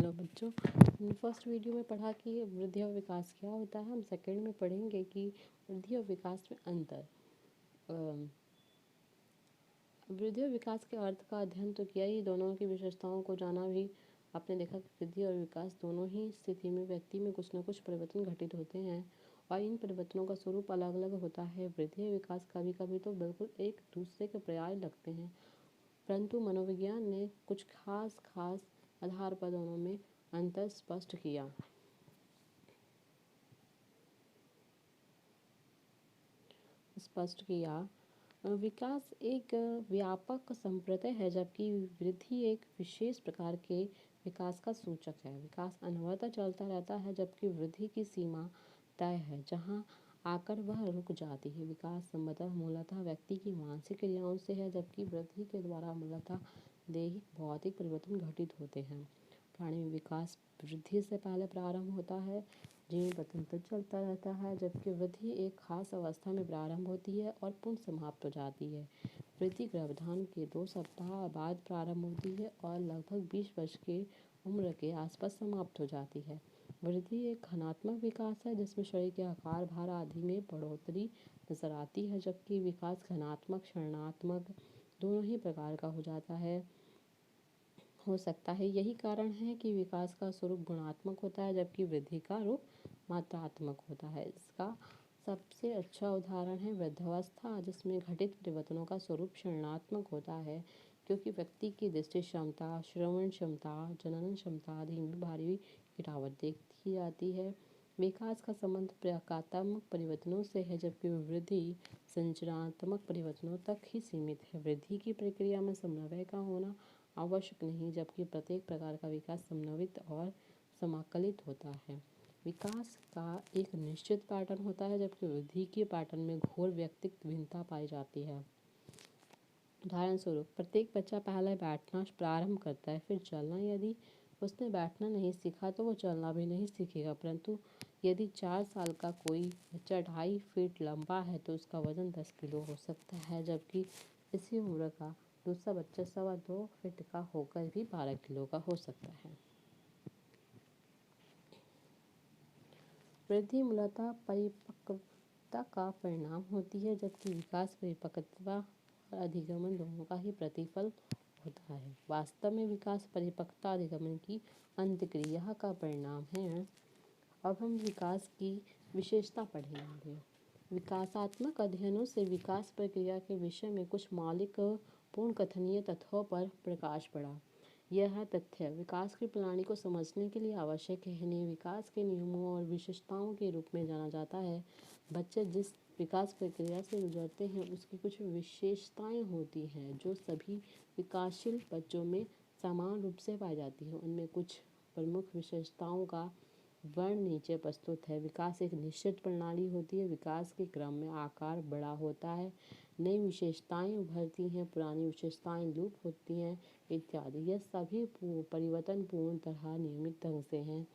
Hello बच्चों। First video में पढ़ा कि वृद्धि और विकास क्या होता है। हम सेकंड में पढ़ेंगे कि वृद्धि और विकास में अंतर। वृद्धि और विकास के अर्थ का अध्ययन तो किया ही, दोनों की विशेषताओं को जाना भी। आपने देखा कि वृद्धि और विकास दोनों ही स्थिति में व्यक्ति में कुछ न कुछ परिवर्तन घटित होते हैं और इन परिवर्तनों का स्वरूप अलग अलग होता है। वृद्धि और विकास कभी कभी तो बिल्कुल एक दूसरे के पर्याय लगते हैं, परंतु मनोविज्ञान ने कुछ खास आधार पर दोनों में अंतर स्पष्ट किया। विकास एक व्यापक संप्रदाय है, जबकि वृद्धि एक विशेष प्रकार के विकास का सूचक है। विकास अनवरत चलता रहता है, जबकि वृद्धि की सीमा तय है, जहाँ आकर वह रुक जाती है। विकास संबंध मूलतः व्यक्ति की मानसिक क्रियाओं से है, जबकि वृद्धि के द्वारा मूलतः दैहिक भौतिक परिवर्तन घटित होते हैं। प्राणी में विकास वृद्धि से पहले प्रारंभ होता है, जीवन प्रतंत्र चलता रहता है, जबकि वृद्धि एक खास अवस्था में प्रारंभ होती है और पुनः समाप्त हो जाती है। वृद्धि गर्भाधान के 2 सप्ताह बाद प्रारंभ होती है और लगभग 20 वर्ष की उम्र के आसपास समाप्त हो जाती है। वृद्धि एक घनात्मक विकास है, जिसमें शरीर के आकार, भार आदि में बढ़ोतरी नजर आती है, जबकि विकास घनात्मक क्षणात्मक दोनों ही प्रकार का हो सकता है। यही कारण है कि विकास का स्वरूप गुणात्मक होता है, जबकि वृद्धि का रूप मात्रात्मक होता है। इसका सबसे अच्छा उदाहरण है वृद्धावस्था, जिसमें घटित परिवर्तनों का स्वरूप क्षणात्मक होता है, क्योंकि व्यक्ति की दृष्टि क्षमता, श्रवण क्षमता, जनन क्षमता आदि में भारी गिरावट देखी जाती है। विकास का संबंध प्रकारात्मक परिवर्तनों से है, जबकि वृद्धि संरचनात्मक परिवर्तनों तक ही सीमित है। वृद्धि की प्रक्रिया में समन्वय का होना आवश्यक नहीं, जबकि प्रत्येक प्रकार का विकास समन्वित और समाकलित होता है। विकास का एक निश्चित पैटर्न होता है, जबकि वृद्धि के पैटर्न में घोर व्यक्तिगत भिन्नता पाई जाती है। उदाहरण स्वरूप, प्रत्येक बच्चा पहले बैठना प्रारंभ करता है, फिर चलना। यदि उसने बैठना नहीं सीखा तो वो चलना भी नहीं सीखेगा। परंतु यदि 4 साल का कोई बच्चा 2.5 फीट लंबा है तो उसका वजन 10 किलो हो सकता है, जबकि इसी उम्र का दूसरा बच्चा 2.25 फीट का होकर भी 12 किलो का हो सकता है। वृद्धि मूलतः परिपक्वता का परिणाम होती है, जबकि विकास परिपक्वता और अधिगमन दोनों का ही प्रतिफल होता है। वास्तव में विकास परिपक्वता अधिगमन की अंतक्रिया का परिणाम है। अब हम विकास की विशेषता पढ़ेंगे। विकासात्मक अध्ययनों से विकास प्रक्रिया के विषय में कुछ मौलिक पूर्ण कथनीय तथ्यों पर प्रकाश पड़ा। यह तथ्य विकास की प्रणाली को समझने के लिए आवश्यक है। इन्हें विकास के नियमों और विशेषताओं के रूप में जाना जाता है। बच्चे जिस विकास प्रक्रिया से गुजरते हैं उसकी कुछ विशेषताएं होती हैं, जो सभी विकासशील बच्चों में समान रूप से पाई जाती हैं। उनमें कुछ प्रमुख विशेषताओं का वर्ण नीचे प्रस्तुत है। विकास एक निश्चित प्रणाली होती है। विकास के क्रम में आकार बड़ा होता है, नई विशेषताएं उभरती हैं, पुरानी विशेषताएं लुप्त होती हैं इत्यादि। यह सभी परिवर्तन पूर्ण तरह नियमित ढंग से हैं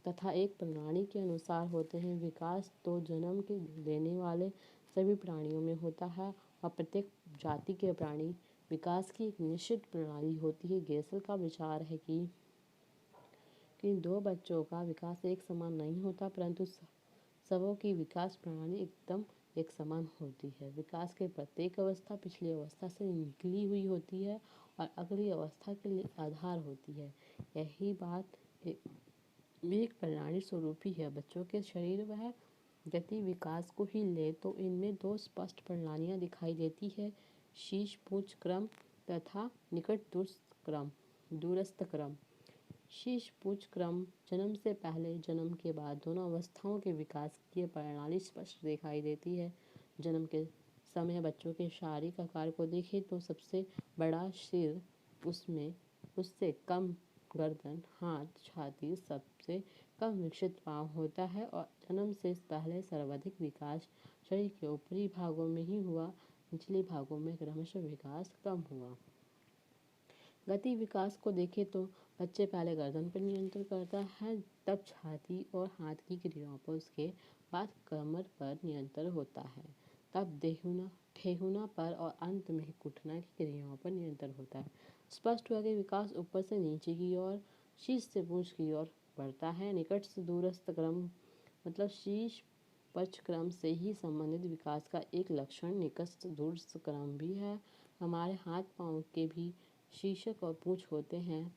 तथा एक प्रणाली के अनुसार होते हैं। विकास तो जन्म के लेने वाले सभी प्राणियों में होता है और प्रत्येक जाति के प्राणी विकास की एक निश्चित प्रणाली होती है। गेसल का विचार है कि 2 बच्चों का विकास एक समान नहीं होता, परंतु सबों की विकास प्रणाली एकदम एक समान होती है। विकास की प्रत्येक अवस्था पिछली अवस्था से निकली हुई होती है और अगली अवस्था के लिए आधार होती है। यही बात एक प्रणाली स्वरूपी है। बच्चों के शरीर वह गति विकास को ही ले तो इनमें 2 स्पष्ट प्रणालियाँ दिखाई देती है, शीश पूछ क्रम तथा निकट दूरस्थ क्रम। शीश पूछ क्रम जन्म से पहले जन्म के बाद दोनों अवस्थाओं के विकास की प्रणाली स्पष्ट दिखाई देती है। जन्म के समय बच्चों के शारीरिक आकार को देखें तो सबसे बड़ा सिर, उससे कम गर्दन, हाथ, छाती, सबसे कम विकसित पाँव होता है और जन्म से पहले सर्वाधिक विकास शरीर के ऊपरी भागों में ही हुआ, निचले भागों में क्रमशः विकास कम हुआ। गति विकास को देखें तो बच्चे पहले गर्दन पर नियंत्रण करता है, तब छाती और हाथ की क्रियाओं पर, उसके बाद कमर पर नियंत्रण होता है, तब ठेहुना पर और अंत में घुटना की क्रियाओं पर नियंत्रण होता है। स्पष्ट हुआ कि विकास ऊपर से नीचे की ओर शीश से पूंछ की ओर बढ़ता है। निकट से दूरस्थ क्रम मतलब शीश पक्ष क्रम से ही संबंधित विकास का एक लक्षण निकट से दूरस्थ क्रम भी है। हमारे हाथ पांव के भी शीर्षक और पूंछ होते हैं।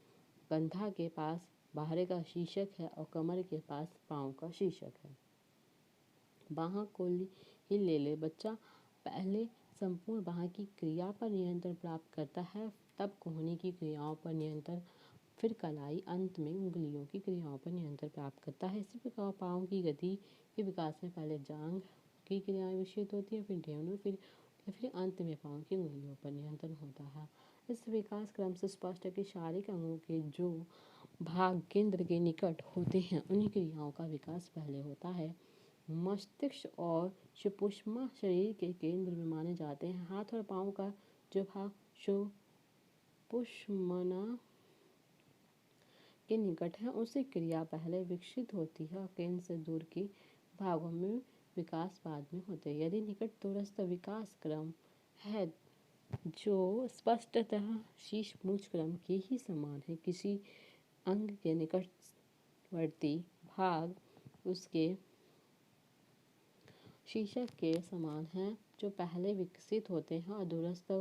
कंधा के पास बाहर का शीर्षक है और कमर के पास पांव का शीर्षक है। बाह को ही ले ले। बच्चा पहले संपूर्ण बाह की क्रिया पर नियंत्रण प्राप्त करता है, तब कोहनी की क्रियाओं पर नियंत्रण, फिर कलाई, अंत में उंगलियों की क्रियाओं पर नियंत्रण प्राप्त करता है। इसी प्रकार पाँव की गति के विकास में पहले जांघ की क्रियाएं विकसित होती है, फिर ढेवनों, फिर अंत में पाँव की उंगलियों पर नियंत्रण होता है। इस विकास क्रम से स्पष्ट है कि शारीरिक अंगों के जो भाग केंद्र के निकट होते हैं उन्हीं क्रियाओं का विकास पहले होता है। मस्तिष्क और सुषुम्ना शरीर के केंद्र में माने जाते हैं। हाथ और पाँव का जो भाग सुषुम्ना के निकट है उससे क्रिया पहले विकसित होती है और केंद्र से दूर के भागों में विकास बाद में होते हैं। यदि निकट दूरस्थ विकास क्रम है जो स्पष्टतः शीश पूंछ क्रम के ही समान है, किसी अंग के निकटवर्ती भाग उसके शीर्षक के समान है जो पहले विकसित होते हैं, और दूरस्थ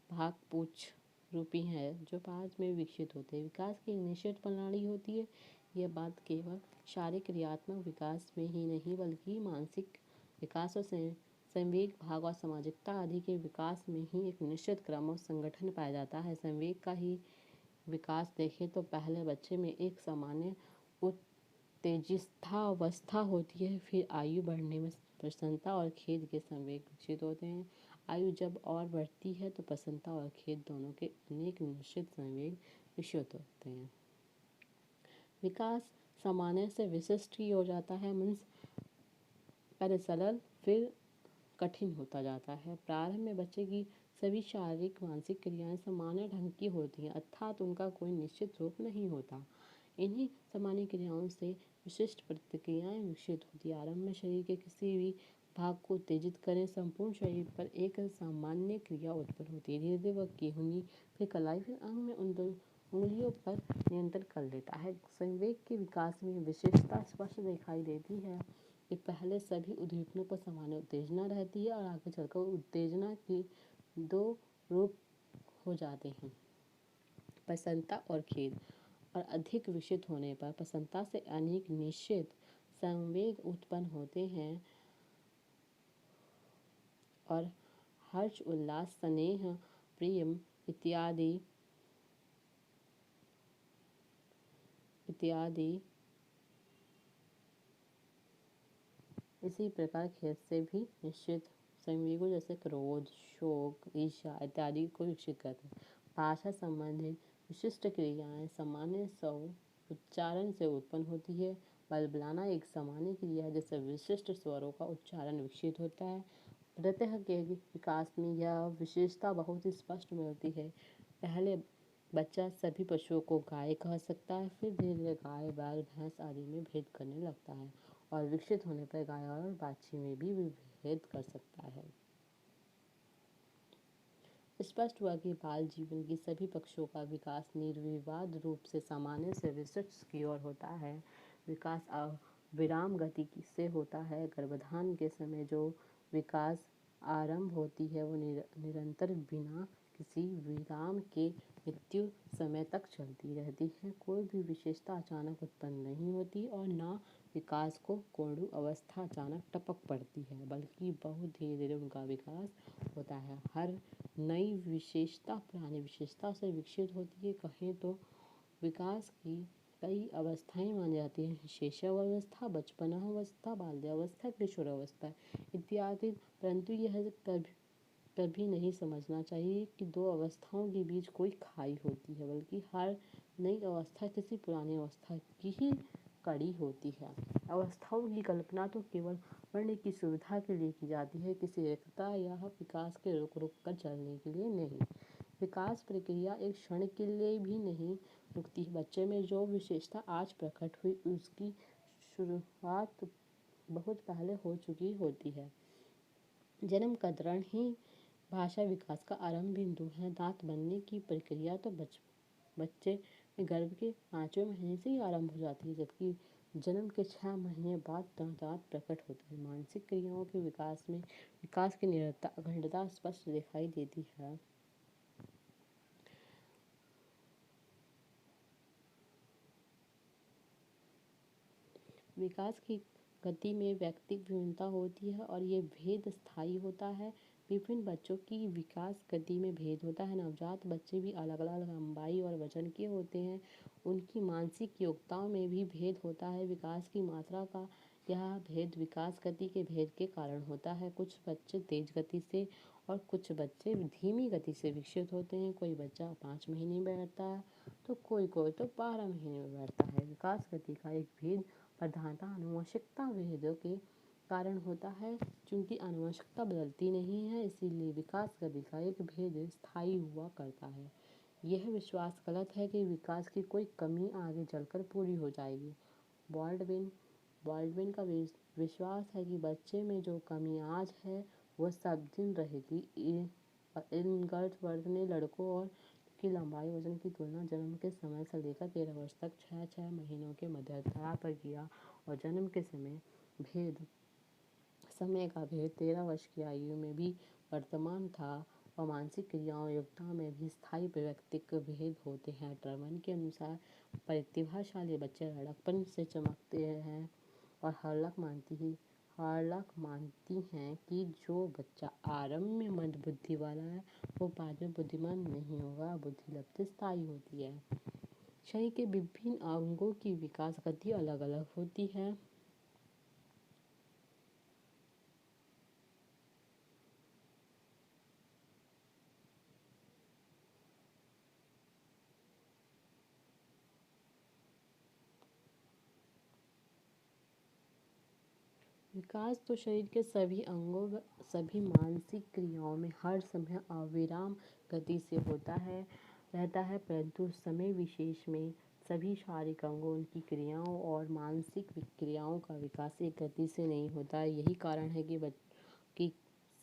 भाग पूंछ रूपी है जो बाद में विकसित होते हैं। विकास की एक निश्चित प्रणाली होती है। यह बात केवल शारीरिक क्रियात्मक विकास में ही नहीं बल्कि मानसिक विकास और संवेग, भाग और सामाजिकता आदि के विकास में ही एक निश्चित क्रम और संगठन पाया जाता है। संवेग का ही विकास देखें तो पहले बच्चे में एक सामान्य उत्तेजितावस्था होती है, फिर आयु बढ़ने में प्रसन्नता और खेद के संवेग विकसित होते हैं। आयु जब और बढ़ती है तो प्रसन्नता और खेद दोनों के अनेक निश्चित संवेग विकसित होते हैं। विकास सामान्य से विशिष्ट ही हो जाता है। मनुष्य पहले सरल फिर कठिन होता जाता है। प्रारंभ में बच्चे की सभी शारीरिक मानसिक क्रियाएं सामान्य ढंग की होती हैं, अर्थात उनका कोई निश्चित रूप नहीं होता। इन्हीं सामान्य क्रियाओं से विशिष्ट प्रतिक्रियाएं विकसित होती हैं। आरंभ में शरीर के किसी भी भाग को उत्तेजित करें, संपूर्ण शरीर पर एक सामान्य क्रिया उत्पन्न होती है। धीरे धीरे वह केहूनी, फिर कलाई, फिर अंग में उंगलियों पर नियंत्रण कर लेता है। संवेग के विकास में विशेषता स्पष्ट दिखाई देती है कि पहले सभी उद्दीपनों पर सामान्य उत्तेजना रहती है और आगे चलकर उत्तेजना की दो रूप हो जाते हैं, प्रसन्नता और खेद। और अधिक विकसित होने पर प्रसन्नता से अनेक निश्चित संवेग उत्पन्न होते हैं और हर्ष, उल्लास, स्नेह, प्रेम इत्यादि इसी प्रकार खेद से भी निश्चित संवेगों जैसे क्रोध, शोक, ईर्ष्या इत्यादि को विकसित करते हैं। भाषा संबंधित विशिष्ट क्रियाएं सामान्य उच्चारण से उत्पन्न होती है। बलबलाना एक सामान्य क्रिया है जिससे विशिष्ट स्वरों का उच्चारण विकसित होता है। प्रत्यह के विकास में यह विशेषता बहुत ही स्पष्ट मिलती है। पहले बच्चा सभी पशुओं को गाय कह सकता है, फिर धीरे धीरे गाय, बैल, भैंस आदि में भेद करने लगता है और विकसित होने पर गाय और बाछी में भी भेद कर सकता है। स्पष्ट हुआ कि बाल जीवन की सभी पक्षों का विकास निर्विवाद रूप से सामान्य से विशिष्ट की ओर होता है। विकास विराम गति से होता है। गर्भाधान के समय जो विकास आरंभ होती है वो निरंतर बिना किसी विराम के मृत्यु समय तक चलती रहती है। कोई भी विशेषता अचानक उत्पन्न नहीं होती और न विकास को कोंडू अवस्था अचानक टपक पड़ती है, बल्कि बहुत धीरे धीरे उनका विकास होता है। हर नई विशेषता पुरानी विशेषता से विकसित होती है। कहें तो विकास की कई अवस्थाएं मानी जाती हैं: शैशवावस्था, बचपनावस्था, बाल्यावस्था, किशोरावस्था इत्यादि। परंतु यह कभी नहीं समझना चाहिए कि दो अवस्थाओं के बीच कोई खाई होती है, बल्कि हर नई अवस्था किसी पुरानी अवस्था की ही कड़ी होती है। अवस्थाओं की कल्पना तो केवल पढ़ने की सुविधा के लिए की जाती है, किसी एकता या विकास के रुक रुक कर चलने के लिए नहीं। विकास प्रक्रिया एक क्षण के लिए भी नहीं रुकती। बच्चे में जो विशेषता आज प्रकट हुई उसकी शुरुआत बहुत पहले हो चुकी होती है। जन्म का दौरान ही भाषा विकास का आरंभ बिंदु है। दांत बनने की प्रक्रिया तो बच्चे गर्भ के 5वें महीने से ही आरंभ हो जाती है, जबकि जन्म के 6 महीने बाद दांत प्रकट होता है। मानसिक क्रियाओं के विकास की निरंतरता अखंडता स्पष्ट दिखाई देती है। विकास की गति में व्यक्तिगत भिन्नता होती है और ये भेद स्थायी होता है। विभिन्न बच्चों की विकास गति में भेद होता है। नवजात बच्चे भी अलग अलग लंबाई और वजन के होते हैं। उनकी मानसिक योग्यताओं में भी भेद होता है। विकास की मात्रा का यह भेद विकास गति के भेद के कारण होता है। कुछ बच्चे तेज गति से और कुछ बच्चे धीमी गति से विकसित होते हैं। कोई बच्चा 5 महीने में बैठता है तो कोई तो 12 महीने में बैठता है। विकास गति का एक भेद प्रधानता आनुवंशिकता भेदों के कारण होता है। चूंकि आनुवंशिकता बदलती नहीं है, इसीलिए विकास गति का एक भेद स्थायी हुआ करता है। यह विश्वास गलत है कि विकास की कोई कमी आगे चलकर पूरी हो जाएगी। बॉल्डविन का विश्वास है कि बच्चे में जो कमी आज है वह सब दिन रहेगी। इनगर्टवर्थ ने लड़कों और की लंबाई वजन की तुलना जन्म के समय से लेकर 13 वर्ष तक 6 महीनों के मध्यंतराल पर किया और जन्म के समय का भेद 13 वर्ष की आयु में भी वर्तमान था और मानसिक क्रियाओं योग्यता में भी स्थायी व्यक्तिक भेद होते हैं। टर्मन के अनुसार प्रतिभाशाली बच्चे लड़कपन से चमकते हैं और हॉर्लॉक मानती हैं कि जो बच्चा आरंभ में मंद बुद्धि वाला है वो बाद में बुद्धिमान नहीं होगा। बुद्धि लब्धि स्थायी होती है। शरीर के विभिन्न अंगों की विकास गति अलग अलग होती है। विकास तो शरीर के सभी अंगों सभी मानसिक क्रियाओं में हर समय अविराम गति से रहता है, परंतु समय विशेष में सभी शारीरिक अंगों उनकी क्रियाओं और मानसिक क्रियाओं का विकास एक गति से नहीं होता। यही कारण है कि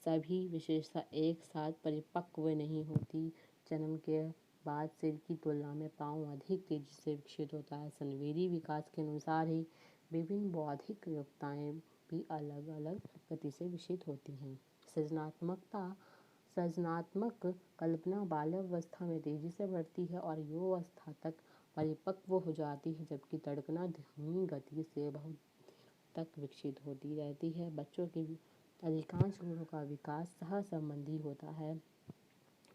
सभी विशेषता एक साथ परिपक्व नहीं होती। जन्म के बाद सिर की तुलना में पाँव अधिक तेजी से विकसित होता है। संवेदी विकास के अनुसार ही विभिन्न बौद्धिक योग्यताएं भी अलग अलग गति से विकसित होती हैं। सृजनात्मक कल्पना बाल्यावस्था में तेजी से बढ़ती है और युवावस्था तक परिपक्व हो जाती है, जबकि तड़कना धीमी गति से बहुत तक विकसित होती रहती है। बच्चों के अधिकांश गुणों का विकास सहसंबंधी होता है।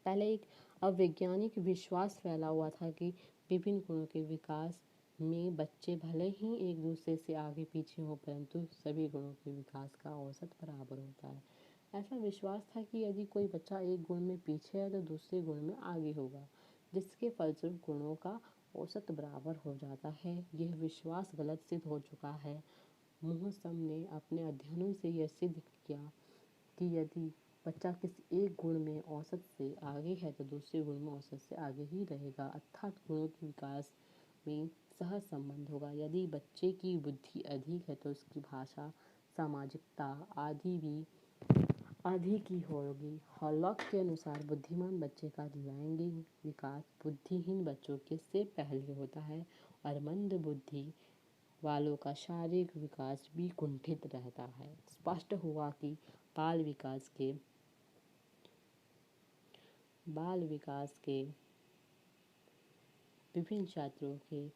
पहले एक अवैज्ञानिक विश्वास फैला हुआ था कि विभिन्न गुणों के विकास में बच्चे भले ही एक दूसरे से आगे पीछे हों, परंतु सभी गुणों के विकास का औसत बराबर होता है। ऐसा विश्वास था कि यदि कोई बच्चा एक गुण में पीछे है तो दूसरे गुण में आगे होगा, जिसके फलस्वरूप गुणों का औसत बराबर हो जाता है। यह विश्वास गलत सिद्ध हो चुका है। मोहसम ने अपने अध्ययनों से यह सिद्ध किया कि यदि बच्चा किसी एक गुण में औसत से आगे है तो दूसरे गुण में औसत से आगे ही रहेगा, अर्थात गुणों के विकास में सहसंबंध होगा। यदि बच्चे की बुद्धि अधिक है तो उसकी भाषा, सामाजिकता आदि भी अधिक ही होगी। हॉलॉक के अनुसार बुद्धिमान बच्चे का लैंगिक विकास बुद्धिहीन बच्चों के से पहले होता है और मंद बुद्धि वालों का शारीरिक विकास भी कुंठित रहता है। स्पष्ट हुआ कि बाल विकास के विभिन्न क्षेत्रों के